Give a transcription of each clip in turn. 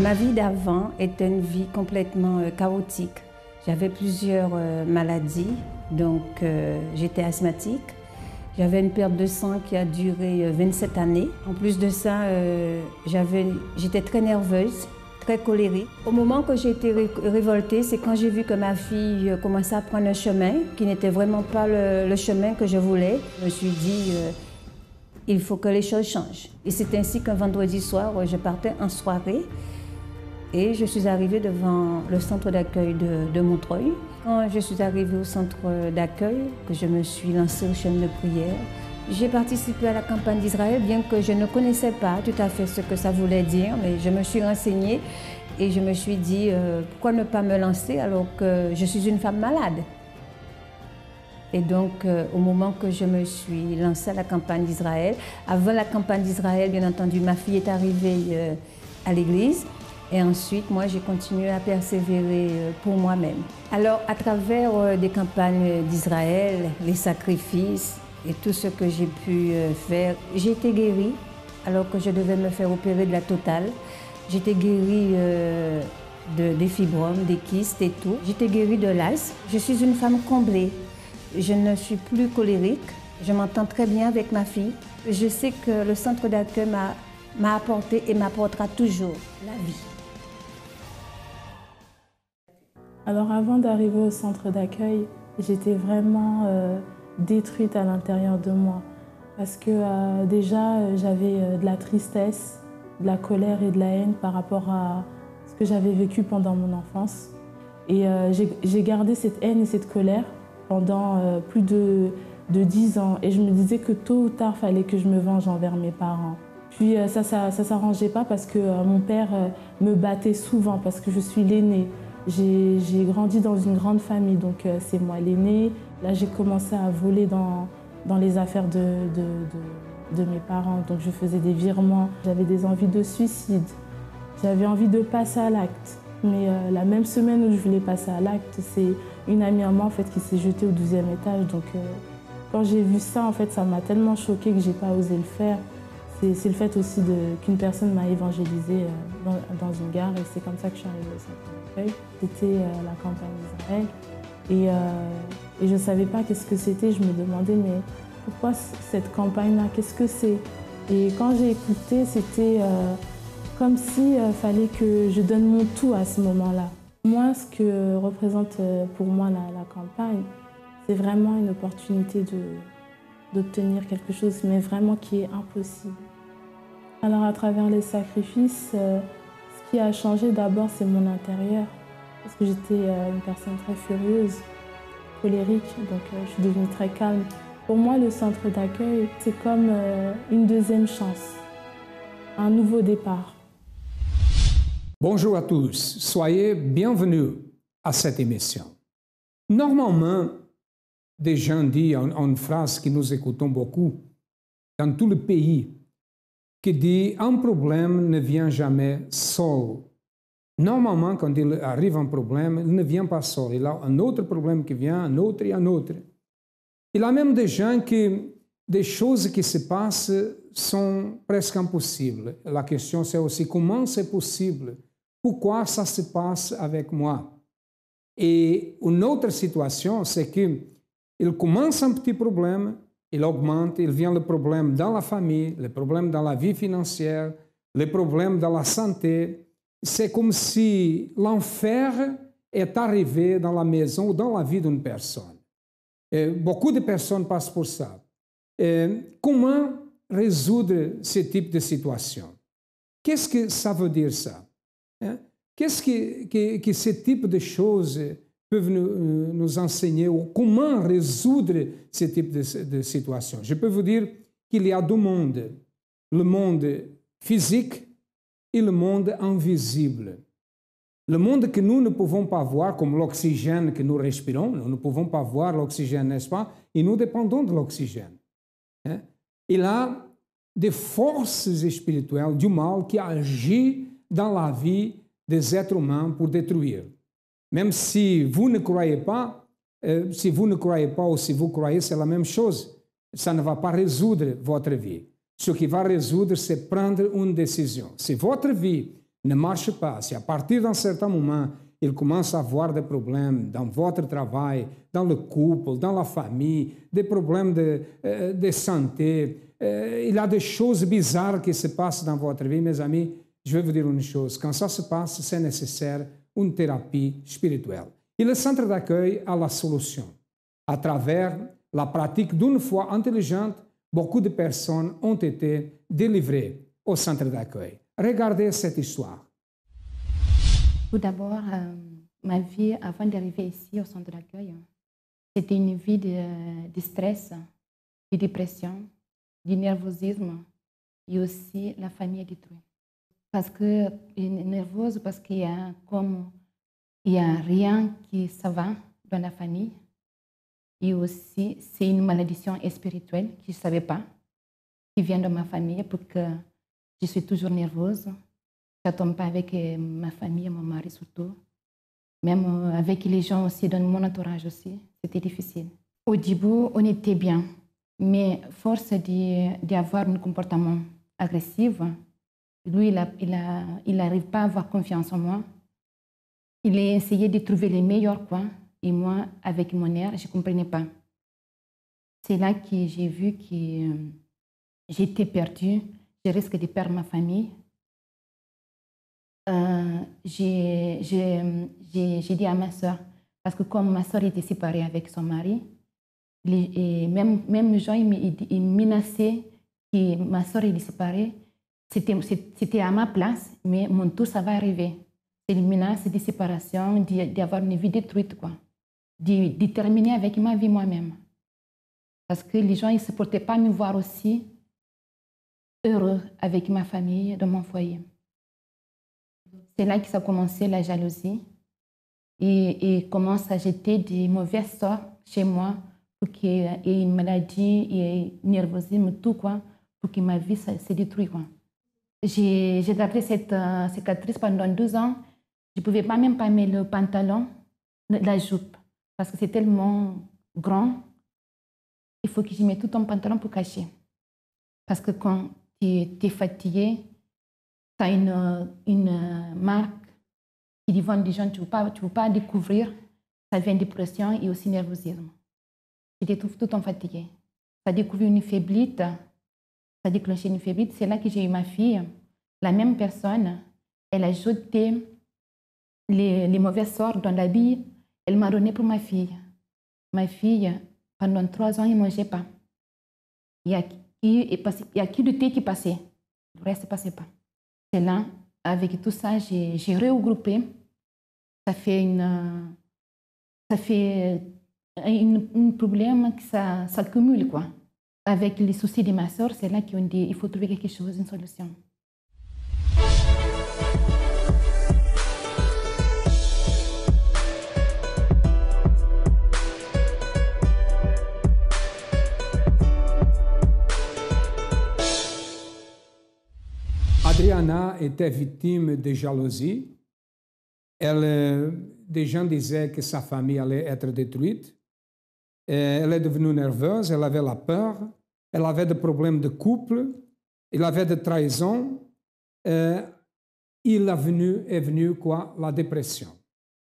Ma vie d'avant était une vie complètement chaotique. J'avais plusieurs maladies, donc j'étais asthmatique. J'avais une perte de sang qui a duré 27 années. En plus de ça, j'étais très nerveuse, très colérique. Au moment que j'ai été révoltée, c'est quand j'ai vu que ma fille commençait à prendre un chemin qui n'était vraiment pas le chemin que je voulais. Je me suis dit, il faut que les choses changent. Et c'est ainsi qu'un vendredi soir, je partais en soirée et je suis arrivée devant le centre d'accueil de Montreuil. Quand je suis arrivée au centre d'accueil, que je me suis lancée aux chaînes de prière, j'ai participé à la campagne d'Israël, bien que je ne connaissais pas tout à fait ce que ça voulait dire, mais je me suis renseignée et je me suis dit, pourquoi ne pas me lancer alors que je suis une femme malade? Et donc, au moment que je me suis lancée à la campagne d'Israël, avant la campagne d'Israël, bien entendu, ma fille est arrivée à l'église. Et ensuite, moi, j'ai continué à persévérer pour moi-même. Alors, à travers des campagnes d'Israël, les sacrifices et tout ce que j'ai pu faire, j'ai été guérie alors que je devais me faire opérer de la totale. J'étais guérie des fibromes, des kystes et tout. J'étais guérie de l'asthme. Je suis une femme comblée. Je ne suis plus colérique. Je m'entends très bien avec ma fille. Je sais que le centre d'accueil m'a apporté et m'apportera toujours la vie. Alors avant d'arriver au centre d'accueil, j'étais vraiment détruite à l'intérieur de moi. Parce que déjà, j'avais de la tristesse, de la colère et de la haine par rapport à ce que j'avais vécu pendant mon enfance. Et j'ai gardé cette haine et cette colère pendant plus de 10 ans. Et je me disais que tôt ou tard, il fallait que je me venge envers mes parents. Puis ça s'arrangeait pas parce que mon père me battait souvent parce que je suis l'aînée. J'ai grandi dans une grande famille, donc c'est moi l'aînée. Là, j'ai commencé à voler dans les affaires de mes parents. Donc je faisais des virements. J'avais des envies de suicide. J'avais envie de passer à l'acte. Mais la même semaine où je voulais passer à l'acte, c'est une amie à moi en fait, qui s'est jetée au 12e étage. Donc quand j'ai vu ça, en fait, ça m'a tellement choquée que j'ai pas osé le faire. C'est le fait aussi qu'une personne m'a évangélisée dans une gare et c'est comme ça que je suis arrivée au centre d'accueil. C'était la campagne d'Israël et je ne savais pas qu'est-ce que c'était. Je me demandais mais pourquoi cette campagne-là, qu'est-ce que c'est? Et quand j'ai écouté, c'était comme s'il fallait que je donne mon tout à ce moment-là. Moi, ce que représente pour moi la campagne, c'est vraiment une opportunité d'obtenir quelque chose, mais vraiment qui est impossible. Alors à travers les sacrifices, ce qui a changé d'abord, c'est mon intérieur. Parce que j'étais une personne très furieuse, colérique, donc je suis devenue très calme. Pour moi, le centre d'accueil, c'est comme une deuxième chance, un nouveau départ. Bonjour à tous, soyez bienvenus à cette émission. Normalement, des gens disent une phrase que nous écoutons beaucoup dans tout le pays, qui dit « un problème ne vient jamais seul ». Normalement, quand il arrive un problème, il ne vient pas seul. Il y a un autre problème qui vient, un autre et un autre. Il y a même des gens qui, des choses qui se passent sont presque impossibles. La question c'est aussi comment c'est possible? Pourquoi ça se passe avec moi? Et une autre situation, c'est qu'il commence un petit problème, il augmente, il vient le problème dans la famille, le problème dans la vie financière, le problème dans la santé. C'est comme si l'enfer est arrivé dans la maison ou dans la vie d'une personne. Et beaucoup de personnes passent pour ça. Comment résoudre ce type de situation? Qu'est-ce que ça veut dire ça? Qu'est-ce que ce type de choses peuvent nous enseigner ou comment résoudre ce type de situation? Je peux vous dire qu'il y a deux mondes, le monde physique et le monde invisible. Le monde que nous ne pouvons pas voir, comme l'oxygène que nous respirons, nous ne pouvons pas voir l'oxygène, n'est-ce pas? Et nous dépendons de l'oxygène. Il y a des forces spirituelles du mal qui agissent dans la vie des êtres humains pour détruire. Même si vous ne croyez pas, ou si vous croyez, c'est la même chose. Ça ne va pas résoudre votre vie. Ce qui va résoudre, c'est prendre une décision. Si votre vie ne marche pas, si à partir d'un certain moment, il commence à avoir des problèmes dans votre travail, dans le couple, dans la famille, des problèmes de santé, il y a des choses bizarres qui se passent dans votre vie, mes amis, je vais vous dire une chose, quand ça se passe, c'est nécessaire une thérapie spirituelle. Et le centre d'accueil a la solution. À travers la pratique d'une foi intelligente, beaucoup de personnes ont été délivrées au centre d'accueil. Regardez cette histoire. Tout d'abord, ma vie avant d'arriver ici au centre d'accueil, c'était une vie de stress, de dépression, de nervosisme et aussi la famille est détruite. Parce que je suis nerveuse parce qu'il y a rien qui ça va dans la famille. Et aussi, c'est une malédiction spirituelle que je ne savais pas, qui vient de ma famille, pour que je suis toujours nerveuse. Je ne tombe pas avec ma famille, mon mari surtout. Même avec les gens aussi, dans mon entourage aussi, c'était difficile. Au début, on était bien, mais force d'avoir un comportement agressif, lui, il n'arrive pas à avoir confiance en moi. Il a essayé de trouver les meilleurs coins. Et moi, avec mon air, je ne comprenais pas. C'est là que j'ai vu que j'étais perdue, je risque de perdre ma famille. J'ai dit à ma soeur, parce que comme ma soeur était séparée avec son mari, même les gens ils menaçaient que ma soeur est séparée. C'était à ma place, mais mon tour, ça va arriver. C'est une menace de séparation, d'avoir une vie détruite, quoi. De terminer avec ma vie moi-même. Parce que les gens ils ne supportaient pas me voir aussi heureux avec ma famille, dans mon foyer. C'est là que ça a commencé la jalousie. Et commence à jeter des mauvais sorts chez moi pour qu'il y ait une maladie, et un nervosisme, tout quoi, pour que ma vie se détruise. J'ai gardé cette cicatrice pendant 12 ans. Je ne pouvais pas même pas mettre le pantalon, la jupe. Parce que c'est tellement grand, il faut que je mette tout ton pantalon pour cacher. Parce que quand tu es fatigué, tu as une marque qui devant des gens, tu ne peux pas découvrir. Ça vient de dépression et aussi nervosisme. J'étais tout le temps fatiguée. Ça a découvert une faiblite, ça a déclenché une faiblite. C'est là que j'ai eu ma fille. La même personne, elle a jeté les mauvais sorts dans l'habit. Elle m'a donné pour ma fille. Ma fille, pendant 3 ans, elle ne mangeait pas. Il y a que le thé qui passait. Le reste ne passait pas. C'est là, avec tout ça, j'ai regroupé. Ça fait un problème que ça s'accumule, quoi. Avec les soucis de ma soeur, c'est là qu'on dit il faut trouver quelque chose, une solution. Adriana était victime de jalousie. Des gens disaient que sa famille allait être détruite. Elle est devenue nerveuse, elle avait la peur, elle avait des problèmes de couple, elle avait des trahisons. Il est venu quoi? La dépression.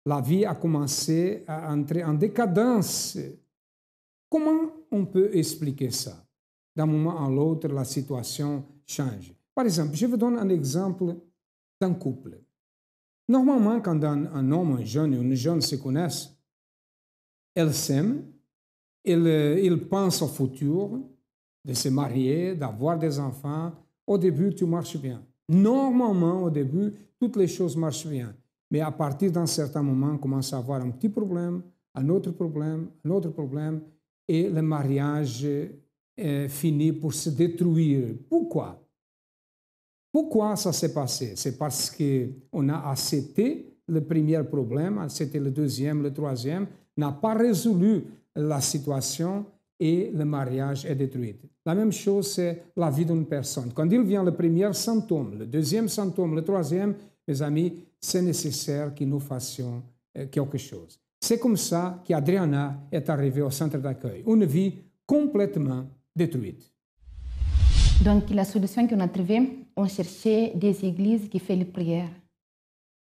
La vie a commencé à entrer en décadence. Comment on peut expliquer ça? D'un moment à l'autre, la situation change. Par exemple, je vous donne un exemple d'un couple. Normalement, quand un homme, un jeune et une jeune se connaissent, elles s'aiment, ils pensent au futur, de se marier, d'avoir des enfants. Au début, tout marche bien. Normalement, au début, toutes les choses marchent bien. Mais à partir d'un certain moment, on commence à avoir un petit problème, un autre problème, et le mariage finit pour se détruire. Pourquoi? Pourquoi ça s'est passé? C'est parce qu'on a accepté le premier problème, accepté le deuxième, le troisième, n'a pas résolu la situation et le mariage est détruit. La même chose, c'est la vie d'une personne. Quand il vient le premier symptôme, le deuxième symptôme, le troisième, mes amis, c'est nécessaire que nous fassions quelque chose. C'est comme ça qu'Adriana est arrivée au centre d'accueil. Une vie complètement détruite. Donc, la solution qu'on a trouvée, on cherchait des églises qui font les prières.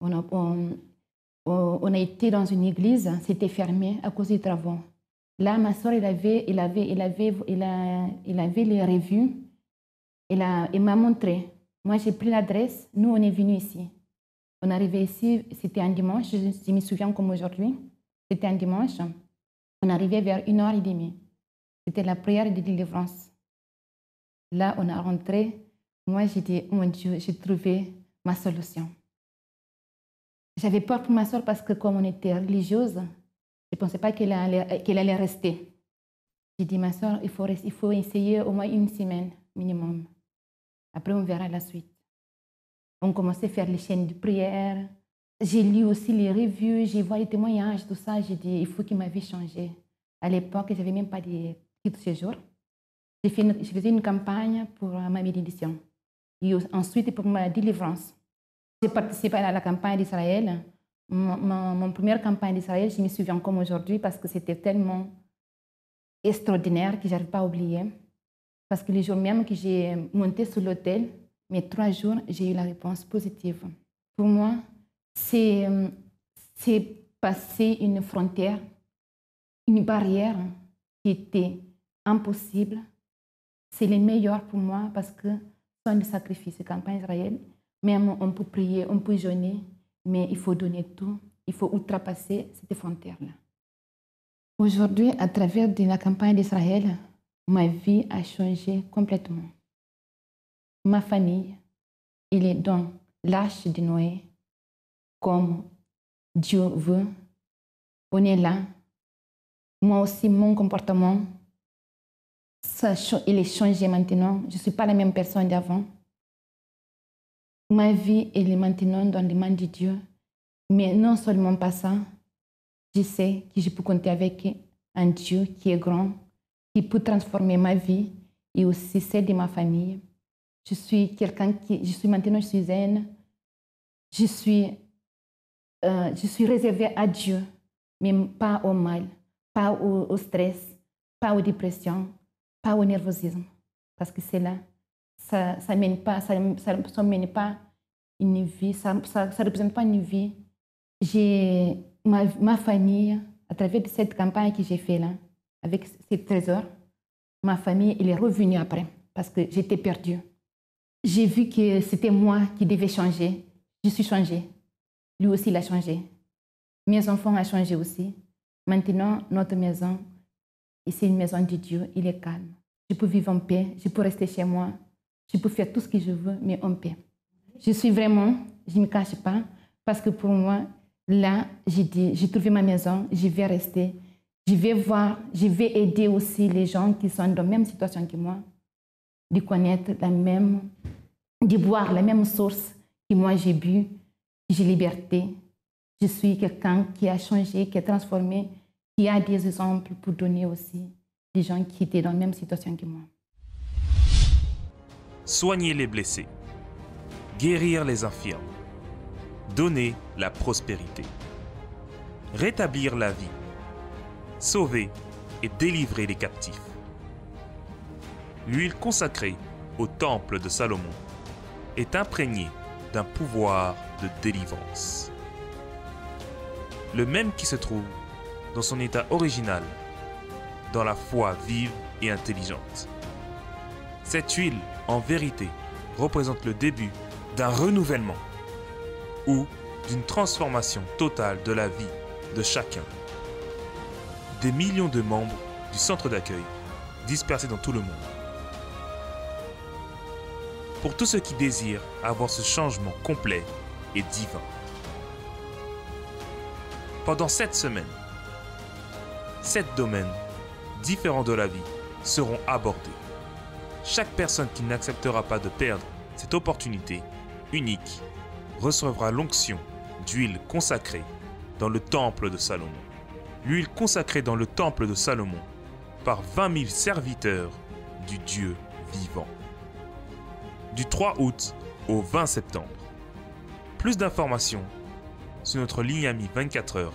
On a été dans une église, c'était fermé à cause des travaux. Là, ma soeur, il avait les revues, il m'a montré. Moi, j'ai pris l'adresse, nous, on est venus ici. On est arrivé ici, c'était un dimanche, je me souviens comme aujourd'hui, c'était un dimanche. On est arrivé vers 1h30. C'était la prière de délivrance. Là, on a rentré. Moi, j'ai dit, oh mon Dieu, j'ai trouvé ma solution. J'avais peur pour ma soeur parce que comme on était religieuse, je ne pensais pas qu'elle allait rester. J'ai dit, ma soeur, il faut essayer au moins 1 semaine minimum. Après, on verra la suite. On commençait à faire les chaînes de prière. J'ai lu aussi les revues, j'ai vu les témoignages, tout ça. J'ai dit, il faut que ma vie change. À l'époque, je n'avais même pas de titre de séjour. Je faisais une campagne pour ma bénédiction. Et ensuite, pour ma délivrance. J'ai participé à la campagne d'Israël. Mon première campagne d'Israël, je me souviens comme aujourd'hui parce que c'était tellement extraordinaire que je n'arrive pas à oublier. Parce que le jour même que j'ai monté sur l'hôtel, mes 3 jours, j'ai eu la réponse positive. Pour moi, c'est passer une frontière, une barrière qui était impossible. C'est le meilleur pour moi parce que sans le sacrifice de campagne d'Israël, même on peut prier, on peut jeûner, mais il faut donner tout. Il faut outrepasser cette frontière-là. Aujourd'hui, à travers de la campagne d'Israël, ma vie a changé complètement. Ma famille, il est dans l'arche de Noé, comme Dieu veut. On est là. Moi aussi, mon comportement, il est changé maintenant. Je ne suis pas la même personne d'avant. Ma vie, elle est maintenant dans les mains de Dieu. Mais non seulement pas ça, je sais que je peux compter avec un Dieu qui est grand, qui peut transformer ma vie et aussi celle de ma famille. Je suis maintenant, je suis zen. Je suis réservée à Dieu, mais pas au mal, pas au stress, pas aux dépressions, pas au nervosisme. Parce que c'est là, ça mène pas une vie, ça représente pas une vie. J'ai ma famille, à travers cette campagne que j'ai faite là, avec ces trésors, ma famille, elle est revenue après, parce que j'étais perdue. J'ai vu que c'était moi qui devais changer. Je suis changée. Lui aussi, il a changé. Mes enfants ont changé aussi. Maintenant, notre maison, c'est une maison de Dieu, il est calme. Je peux vivre en paix, je peux rester chez moi, je peux faire tout ce que je veux, mais en paix. Je ne me cache pas, parce que pour moi, là, j'ai dit, j'ai trouvé ma maison, je vais rester. Je vais voir, je vais aider aussi les gens qui sont dans la même situation que moi, de connaître de boire la même source que moi j'ai bu, que j'ai liberté. Je suis quelqu'un qui a changé, qui a transformé, qui a des exemples pour donner aussi des gens qui étaient dans la même situation que moi. Soigner les blessés, guérir les infirmes, donner la prospérité, rétablir la vie, sauver et délivrer les captifs. L'huile consacrée au temple de Salomon est imprégnée d'un pouvoir de délivrance. Le même qui se trouve dans son état original, dans la foi vive et intelligente. Cette huile, en vérité, représente le début d'un renouvellement ou d'une transformation totale de la vie de chacun. Des millions de membres du centre d'accueil dispersés dans tout le monde. Pour tous ceux qui désirent avoir ce changement complet et divin. Pendant 7 semaines, 7 domaines différents de la vie seront abordés. Chaque personne qui n'acceptera pas de perdre cette opportunité unique recevra l'onction d'huile consacrée dans le temple de Salomon. L'huile consacrée dans le temple de Salomon par 20 000 serviteurs du Dieu vivant. Du 3 août au 20 septembre. Plus d'informations sur notre ligne amie 24 heures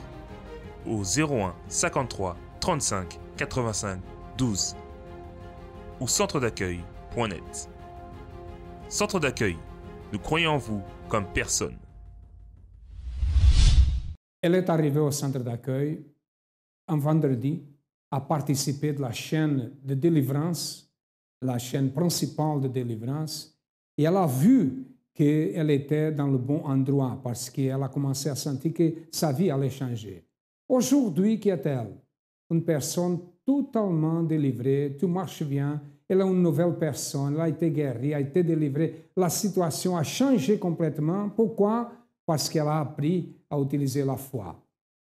au 01 53 35 85 12 ou centredaccueil.net. Centre d'accueil, nous croyons en vous comme personne. Elle est arrivée au centre d'accueil un vendredi à participer de la chaîne de délivrance, la chaîne principale de délivrance, et elle a vu qu'elle était dans le bon endroit parce qu'elle a commencé à sentir que sa vie allait changer. Aujourd'hui, qui est-elle? Une personne totalement délivrée, tout marche bien, elle est une nouvelle personne, elle a été guérie, a été délivrée. La situation a changé complètement. Pourquoi? Parce qu'elle a appris à utiliser la foi.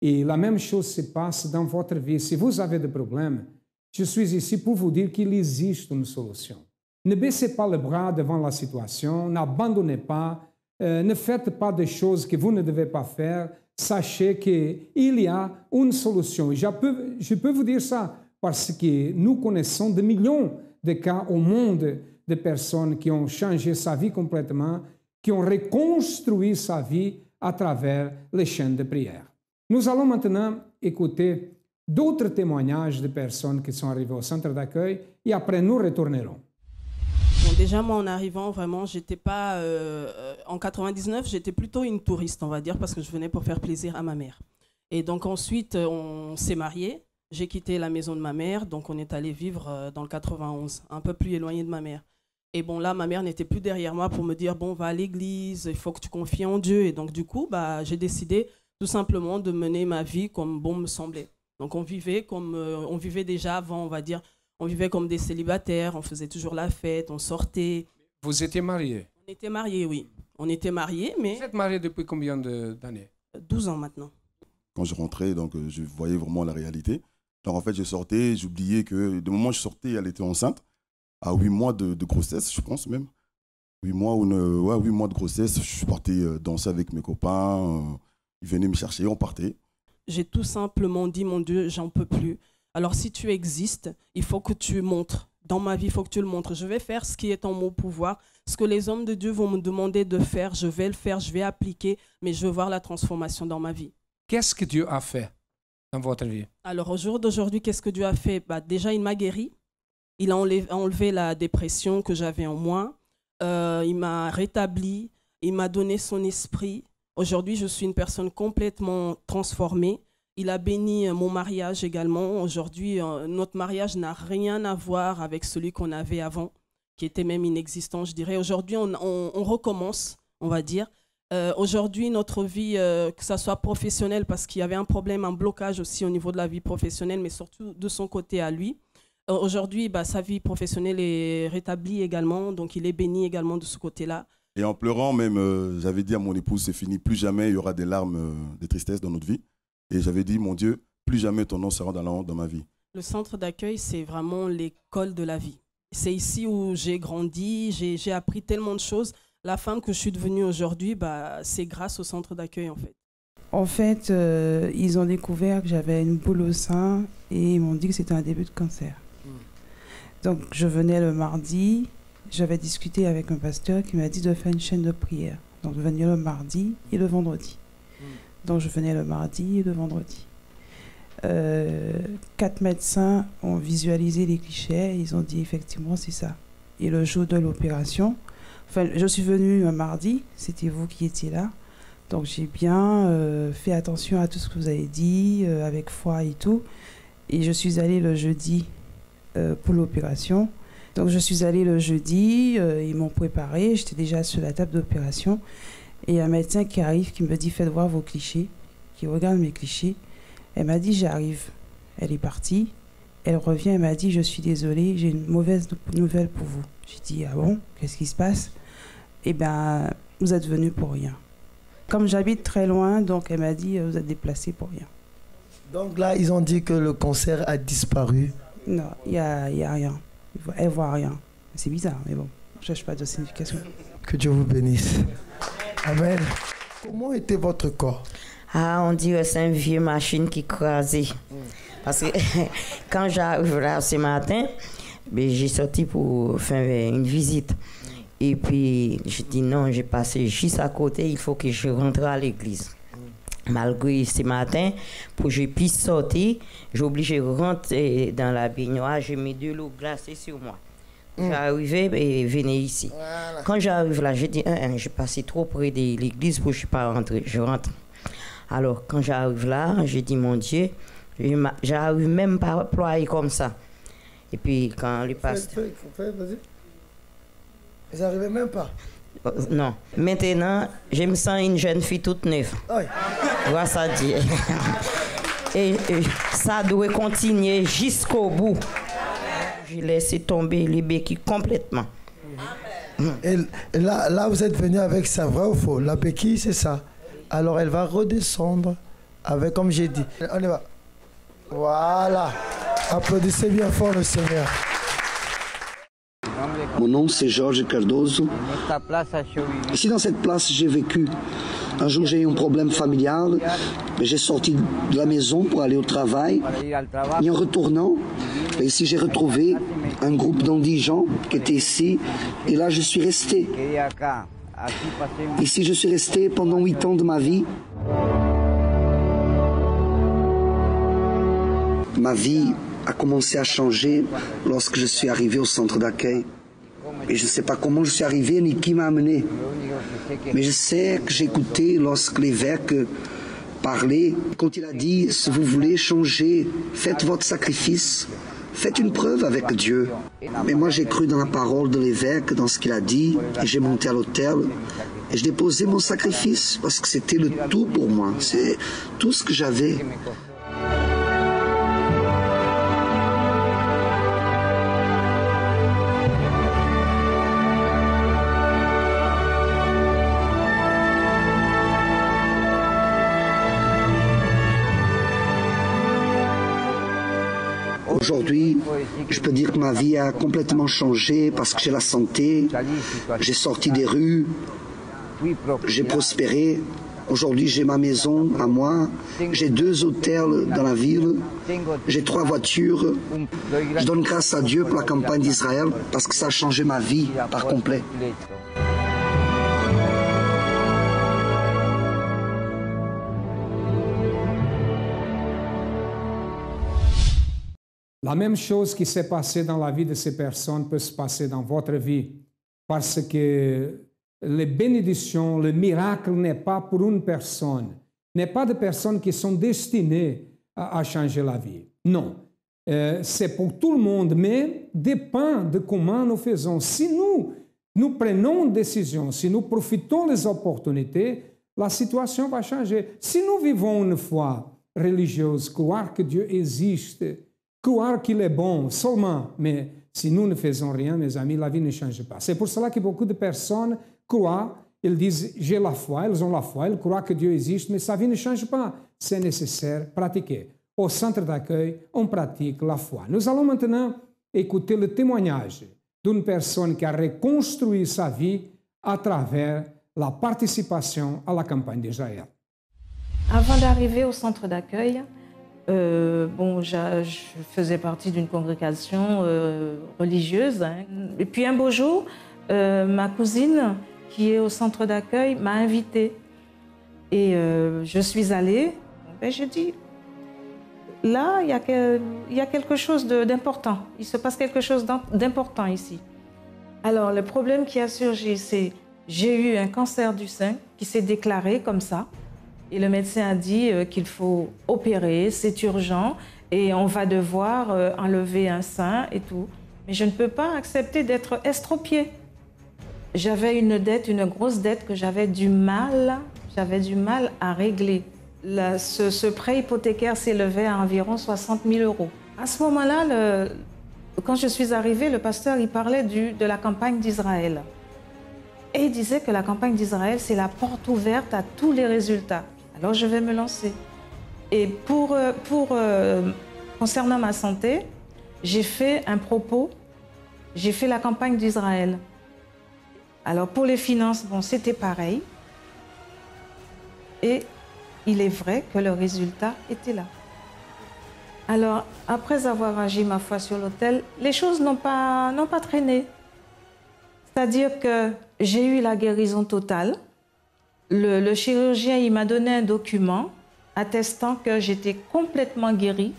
Et la même chose se passe dans votre vie. Si vous avez des problèmes, je suis ici pour vous dire qu'il existe une solution. Ne baissez pas le bras devant la situation, n'abandonnez pas, ne faites pas des choses que vous ne devez pas faire. Sachez qu'il y a une solution. Je peux vous dire ça parce que nous connaissons des millions de cas au monde de personnes qui ont changé sa vie complètement, qui ont reconstruit sa vie à travers les chaînes de prière. Nous allons maintenant écouter d'autres témoignages de personnes qui sont arrivées au centre d'accueil et après nous retournerons. Bon, déjà, moi, en arrivant, vraiment, j'étais pas... en 99, j'étais plutôt une touriste, on va dire, parce que je venais pour faire plaisir à ma mère. Et donc ensuite, on s'est mariés. J'ai quitté la maison de ma mère, donc on est allé vivre dans le 91, un peu plus éloigné de ma mère. Et bon, là, ma mère n'était plus derrière moi pour me dire, bon, va à l'église, il faut que tu confies en Dieu. Et donc, du coup, j'ai décidé tout simplement de mener ma vie comme bon me semblait. Donc, on vivait comme on vivait déjà avant, on va dire. On vivait comme des célibataires, on faisait toujours la fête, on sortait. Vous étiez mariés? On était mariés, oui. On était mariés, mais... Vous êtes mariés depuis combien d'années? 12 ans maintenant. Quand je rentrais, donc, je voyais vraiment la réalité. Donc, en fait, je sortais, j'oubliais que du moment où je sortais, elle était enceinte. À 8 mois de grossesse, je pense même. 8 mois, 8 mois de grossesse, je suis parti danser avec mes copains. Ils venaient me chercher, on partait. J'ai tout simplement dit, mon Dieu, j'en peux plus. Alors, si tu existes, il faut que tu montres. Dans ma vie, il faut que tu le montres. Je vais faire ce qui est en mon pouvoir. Ce que les hommes de Dieu vont me demander de faire, je vais le faire, je vais appliquer, mais je veux voir la transformation dans ma vie. Qu'est-ce que Dieu a fait dans votre vie? Alors, au jour d'aujourd'hui, qu'est-ce que Dieu a fait? Déjà, il m'a guéri. Il a enlevé la dépression que j'avais en moi. Il m'a rétabli. Il m'a donné son esprit. Aujourd'hui, je suis une personne complètement transformée. Il a béni mon mariage également. Aujourd'hui, notre mariage n'a rien à voir avec celui qu'on avait avant, qui était même inexistant, je dirais. Aujourd'hui, on recommence, on va dire. Aujourd'hui, notre vie, que ça soit professionnelle, parce qu'il y avait un problème, un blocage aussi au niveau de la vie professionnelle, mais surtout de son côté à lui. Aujourd'hui, sa vie professionnelle est rétablie également, donc il est béni également de ce côté-là. Et en pleurant même, j'avais dit à mon épouse, c'est fini, plus jamais il y aura des larmes de tristesse dans notre vie. Et j'avais dit, mon Dieu, plus jamais ton nom sera dans la honte dans ma vie. Le centre d'accueil, c'est vraiment l'école de la vie. C'est ici où j'ai grandi, j'ai appris tellement de choses. La femme que je suis devenue aujourd'hui, c'est grâce au centre d'accueil en fait. En fait, ils ont découvert que j'avais une boule au sein et ils m'ont dit que c'était un début de cancer. Donc je venais le mardi, j'avais discuté avec un pasteur qui m'a dit de faire une chaîne de prière. Donc je venais le mardi et le vendredi. Donc je venais le mardi et le vendredi. 4 médecins ont visualisé les clichés, ils ont dit effectivement c'est ça. Et le jour de l'opération, je suis venue un mardi, c'était vous qui étiez là. Donc j'ai bien fait attention à tout ce que vous avez dit, avec foi et tout. Et je suis allée le jeudi pour l'opération. Donc je suis allée le jeudi, ils m'ont préparé, j'étais déjà sur la table d'opération. Et un médecin qui arrive, qui me dit « Faites voir vos clichés », qui regarde mes clichés. Elle m'a dit « J'arrive ». Elle est partie. Elle revient, elle m'a dit « Je suis désolée, j'ai une mauvaise nouvelle pour vous ». J'ai dit « Ah bon, qu'est-ce qui se passe ?» Eh bien, vous êtes venu pour rien. Comme j'habite très loin, donc elle m'a dit « Vous êtes déplacé pour rien ». Donc là, ils ont dit que le cancer a disparu. Non, il n'y a rien. Elle ne voit rien. C'est bizarre, mais bon, je ne cherche pas de signification. Que Dieu vous bénisse. Amen. Comment était votre corps? On dirait que c'est une vieille machine qui crasait. Parce que quand j'arrive là ce matin, j'ai sorti pour faire une visite. Et puis, j'ai dit non, j'ai passé juste à côté, il faut que je rentre à l'église. Malgré ce matin, pour que je puisse sortir, j'ai obligé de rentrer dans la baignoire, j'ai mis de l'eau glacée sur moi. J'arrivais et venais ici. Voilà. Quand j'arrive là, j'ai dit, je passais trop près de l'église pour que je ne suis pas rentrée. Je rentre. Alors, quand j'arrive là, j'ai dit, mon Dieu, j'arrive même pas à ployer comme ça. Et puis, quand les pasteur... Vas-y. Ils n'arrivaient même pas. Non. Maintenant, je me sens une jeune fille toute neuve. Oui. Grâce à Dieu. Et ça doit continuer jusqu'au bout. J'ai laissé tomber les béquilles complètement. Et là, vous êtes venu avec ça, vrai ou faux? La béquille, c'est ça. Alors, elle va redescendre avec, comme j'ai dit. On y va. Voilà. Applaudissez bien fort le Seigneur. Mon nom, c'est Georges Cardoso. Ici, dans cette place, j'ai vécu. Un jour, j'ai eu un problème familial. J'ai sorti de la maison pour aller au travail. Et en retournant, ici, j'ai retrouvé un groupe d'indigents qui étaient ici. Et là, je suis resté. Ici, je suis resté pendant 8 ans de ma vie. Ma vie a commencé à changer lorsque je suis arrivé au centre d'accueil. Et je ne sais pas comment je suis arrivé ni qui m'a amené. Mais je sais que j'ai écouté lorsque l'évêque parlait, quand il a dit, si vous voulez changer, faites votre sacrifice, faites une preuve avec Dieu. Mais moi j'ai cru dans la parole de l'évêque, dans ce qu'il a dit, et j'ai monté à l'autel, et je déposais mon sacrifice, parce que c'était le tout pour moi, c'est tout ce que j'avais. Aujourd'hui, je peux dire que ma vie a complètement changé parce que j'ai la santé, j'ai sorti des rues, j'ai prospéré. Aujourd'hui, j'ai ma maison à moi, j'ai 2 hôtels dans la ville, j'ai 3 voitures. Je donne grâce à Dieu pour la campagne d'Israël parce que ça a changé ma vie par complet. La même chose qui s'est passée dans la vie de ces personnes peut se passer dans votre vie, parce que les bénédictions, le miracle n'est pas pour une personne, n'est pas de personnes qui sont destinées à changer la vie. Non, c'est pour tout le monde, mais dépend de comment nous faisons. Si nous prenons une décision, si nous profitons des opportunités, la situation va changer. Si nous vivons une foi religieuse, croire que Dieu existe, croire qu'il est bon seulement, mais si nous ne faisons rien, mes amis, la vie ne change pas. C'est pour cela que beaucoup de personnes croient, ils disent, j'ai la foi, elles ont la foi, elles croient que Dieu existe, mais sa vie ne change pas. C'est nécessaire pratiquer. Au centre d'accueil, on pratique la foi. Nous allons maintenant écouter le témoignage d'une personne qui a reconstruit sa vie à travers la participation à la campagne d'Israël. Avant d'arriver au centre d'accueil, je faisais partie d'une congrégation religieuse. Et puis un beau jour, ma cousine, qui est au centre d'accueil, m'a invitée. Et je suis allée. Et je dis, là, il y a quelque chose d'important. Il se passe quelque chose d'important ici. Alors, le problème qui a surgi, c'est j'ai eu un cancer du sein qui s'est déclaré comme ça. Et le médecin a dit qu'il faut opérer, c'est urgent, et on va devoir enlever un sein et tout. Mais je ne peux pas accepter d'être estropiée. J'avais une dette, une grosse dette que j'avais du mal à régler. Ce prêt hypothécaire s'élevait à environ 60 000 €. À ce moment-là, quand je suis arrivée, le pasteur il parlait de la campagne d'Israël. Et il disait que la campagne d'Israël, c'est la porte ouverte à tous les résultats. Alors je vais me lancer. Et concernant ma santé, j'ai fait un propos, j'ai fait la campagne d'Israël. Alors pour les finances, bon, c'était pareil. Et il est vrai que le résultat était là. Alors après avoir agi ma foi sur l'autel, les choses n'ont pas traîné. C'est-à-dire que j'ai eu la guérison totale. Le chirurgien, il m'a donné un document attestant que j'étais complètement guérie.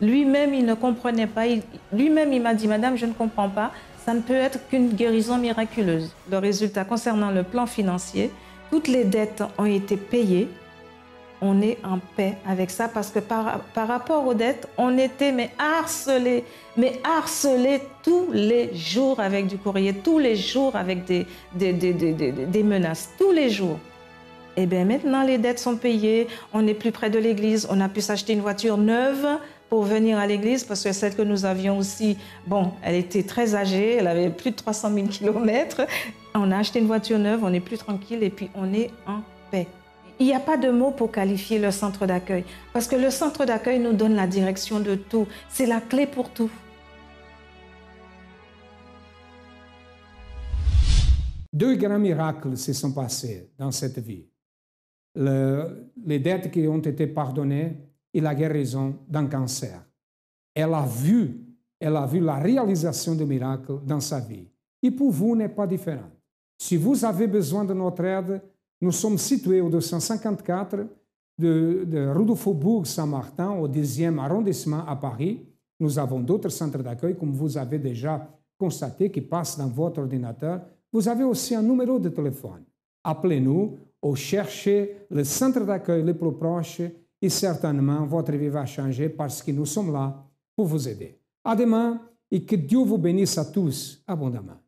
Lui-même, il ne comprenait pas. Lui-même, il m'a dit, madame, je ne comprends pas. ça ne peut être qu'une guérison miraculeuse. Le résultat concernant le plan financier, toutes les dettes ont été payées. On est en paix avec ça parce que par rapport aux dettes, on était harcelés tous les jours avec du courrier, tous les jours avec des menaces, tous les jours. Et bien maintenant, les dettes sont payées, on n'est plus près de l'église, on a pu s'acheter une voiture neuve pour venir à l'église parce que celle que nous avions aussi, bon, elle était très âgée, elle avait plus de 300 000 kilomètres. On a acheté une voiture neuve, on est plus tranquille et puis on est en paix. Il n'y a pas de mots pour qualifier le centre d'accueil parce que le centre d'accueil nous donne la direction de tout. C'est la clé pour tout. Deux grands miracles se sont passés dans cette vie. Les dettes qui ont été pardonnées et la guérison d'un cancer. Elle a vu la réalisation du miracle dans sa vie. Et pour vous, n'est pas différent. Si vous avez besoin de notre aide, nous sommes situés au 254 de rue du Faubourg Saint-Martin, au 10e arrondissement à Paris. Nous avons d'autres centres d'accueil, comme vous avez déjà constaté, qui passent dans votre ordinateur. Vous avez aussi un numéro de téléphone. Appelez-nous ou cherchez le centre d'accueil le plus proche et certainement votre vie va changer parce que nous sommes là pour vous aider. À demain et que Dieu vous bénisse à tous abondamment.